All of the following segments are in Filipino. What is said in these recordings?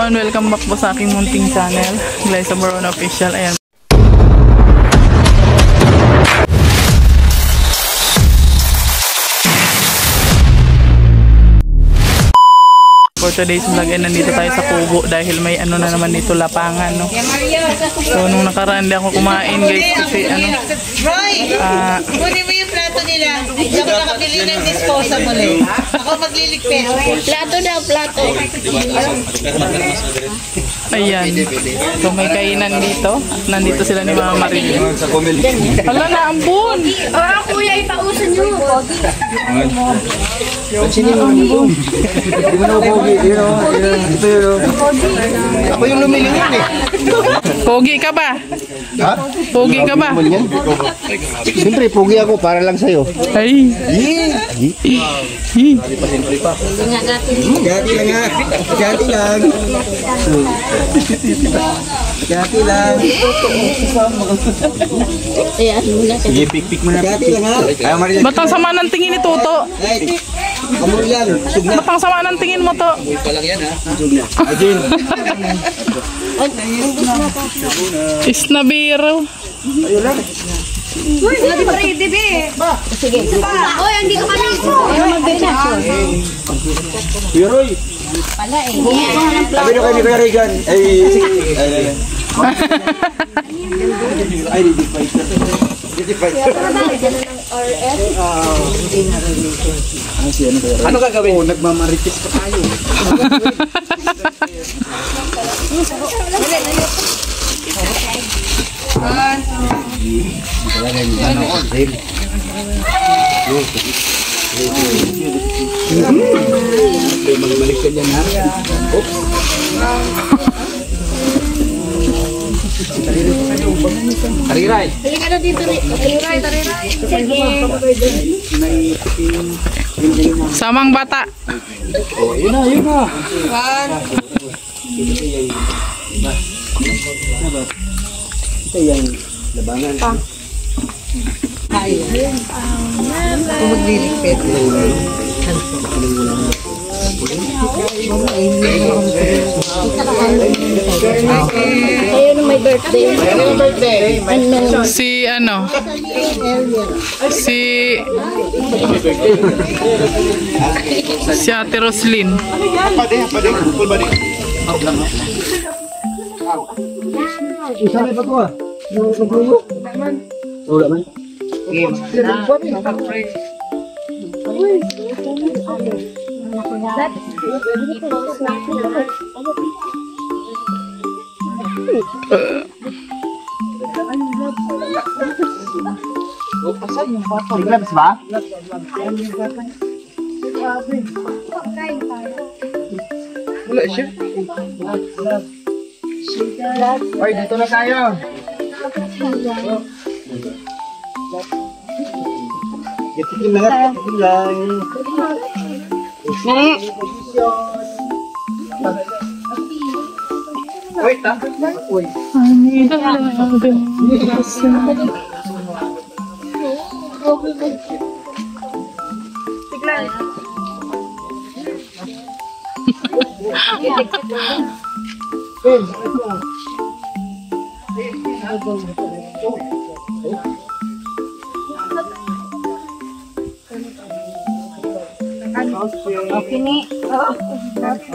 and welcome back po sa aking munting channel, Glyza Morona Official. Ayan. For today's vlog ay nandito tayo sa Kubo dahil may ano na naman dito, lapangan, no? So nung nakaraan di ako kumain, guys, kasi ano, kunin mo yung plato nila. Hindi ako nakabili ng disposable eh. Ako magliligpit. Plato daw, plato. ayan. So may kainan dito at nandito sila ni Mama Marie. Hala na, ambon! Kuya, ipausan nyo. Ako yung lumilingan eh. Pogi ka ba? Ha? Pogi ka ba? Siyempre, pogi ako para lang sa'yo. Ay! Gati lang ha. Gati lang. Gati lang. Sige, pik-pik mo na. Gati lang ha. Batang sama ng tingin ni Toto. Amoy lang. Batang sama ng tingin mo to. Ajin. Isnabiro. Uy, hindi pa rin, dibi. Sige. Uy, hindi ka kami. Ayaw mag-benasyon. Piroy. Pala eh. Sabi nyo kayo ni Kuya Regan. Ay, ano gagawin? Nagmamaritis pa tayo. Magbalik ka dyan ha. Oops. Tariray. Halika na dito. Tariray. Sige. Samang bata. Oh, yun na. Ito yung labangan. Kung magliligpit. Kayo nung may birthday. Si ano? Si Ate Roslyn. Isa may bato ah. Nagbulo? Wala man. Gloves ba? Wala siya. Oy, dito na tayo. Gitikin lahat. Wait, ha? Wait. Okay ni.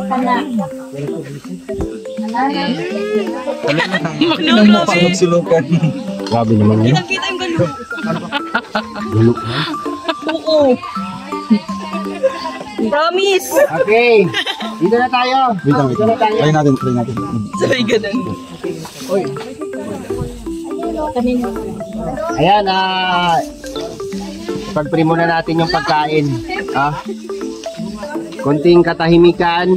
Kana. Magsilukan. Grabe naman yun. Kita yung galo. Gulok. Oo. Promise. Okay. Dito na tayo. Dito na tayo. Try natin. Sabay ganun. Ayan, pag-pray muna natin yung pagkain. Konting katahimikan,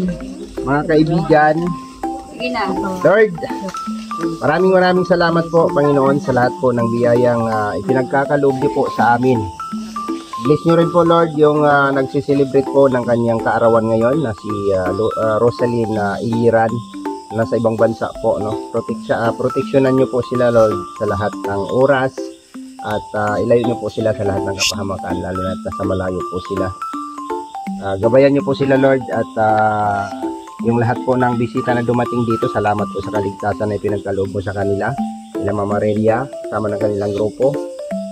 mga kaibigan. Lord, maraming salamat po, Panginoon, sa lahat po ng biyayang ipinagkakaloob niyo po sa amin. Bless nyo rin po, Lord, yung nagsiselebrate po ng kanyang kaarawan ngayon na si Rosalyn Iran, nasa ibang bansa po, no? Proteksyonan nyo po sila, Lord, sa lahat ng oras at ilayo nyo po sila sa lahat ng kapahamakan, lalo na nasa malayo po sila. Gabayan nyo po sila, Lord, at yung lahat po ng bisita na dumating dito, salamat po sa kaligtasan na ipinagkaloob mo sa kanila, nila Mama Relia, sama ng kanilang grupo.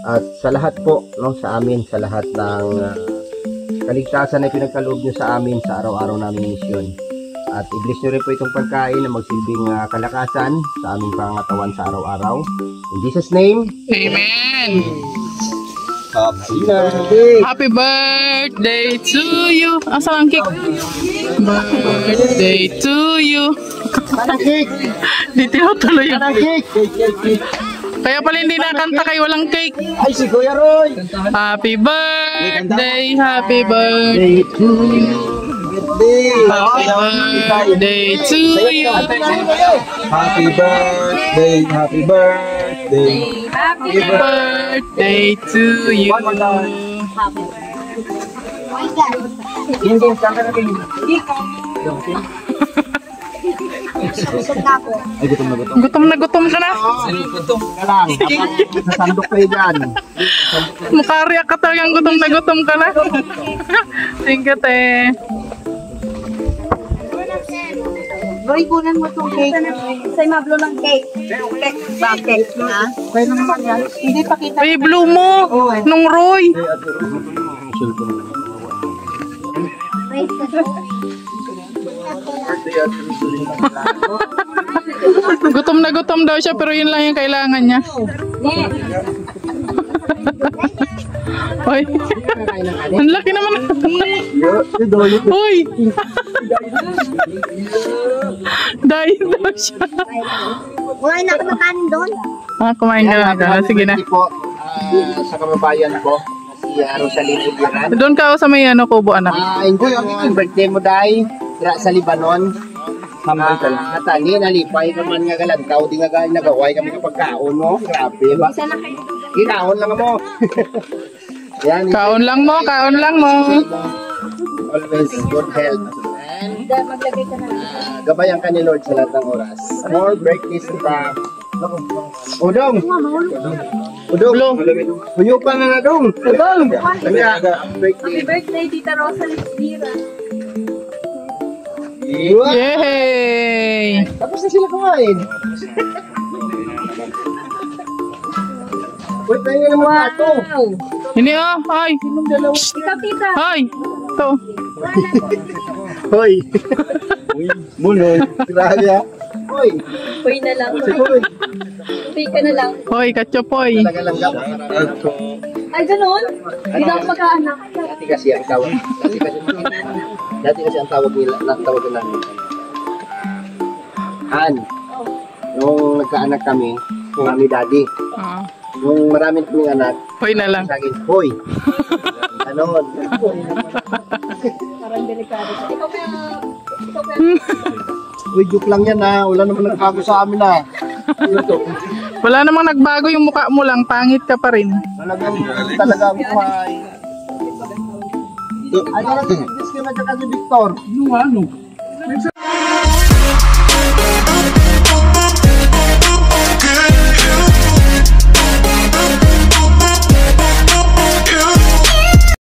At sa lahat po, no, sa amin, sa lahat ng kaligtasan na ipinagkaloob nyo sa amin sa araw-araw naming misyon. At i-bless nyo rin po itong pagkain na magsilbing kalakasan sa aming pangatawan sa araw-araw. In Jesus' name, Amen! Happy Happy birthday to you! Asan ang cake? Birthday to you! cake! Di tinutuloy yung Cake! Kaya pala hindi nakanta kay walang cake. Ay, si Kuya Roy! Happy birthday! Happy birthday! Day to you! Happy birthday to you! Happy birthday, happy birthday. Happy birthday to you! Hindi, saan ka natin? Ay, gutom na gutom. Gutom na gutom ka na. Ka lang, sasandok kayo dyan. Makariyak ka talagang gutom na gutom ka na. Thank you, te. Roy, kunan mo itong cake. Sa'y mablo ng cake. Bakit? Ha? Okay na naman yan. Hindi pa kita. Ay, blue mo. Nung Roy. Gutom na gutom daw siya pero yun lang yung kailangan niya. Hoy. Ang laki naman. Hoy. Dahil daw siya. Kumain na ako ng kanin doon. Kumain ka na. Sige na. Po, sa kababayan ko, si Rosaline Ibiran. Doon ka sa may kubo anak. Enjoy ang birthday mo, Day. Sa Libanon. Tani, nalipay ka man nga galantaw, di nga nagaway kami kapag kaon mo. Grabe ba? Kinaon lang mo. Yan, Kaon lang mo, kaon lang mo. always good health. And gabayan ka ni Lord sa lahat ng oras. More birthdays to come. Udong! Udong! Huyo pa na na, Dong! Udong! Happy birthday, Tita Rosa Lira. Yay! Tapos na sila kumain. Wait, tayo na mga ato. Hindi ay. Ikaw, Tita. Ay. Ito. Hoy! Muloy! Grabe ha! Hoy! Uy na lang. Hoy! Uy ka na lang. Hoy, katsopoy. Talaga lang gawin. Ay, ganun? Hindi na ako magkaanak. Dati kasi ang tawag. Dati kasi ang tawag nila, tawag namin. Han. Nung nagkaanak kami, mami daddy. Nung marami kaming anak, Hoy na lang. sa akin, hoy! Ganon. Parang delikado. Ikaw pa Uy, joke lang yan ha. Wala naman nagbago sa amin ha. Ano to? Wala namang nagbago yung mukha mo lang. Pangit ka pa rin. Talagang buhay. Ay, parang nag-disconnect ka si Victor. Ano?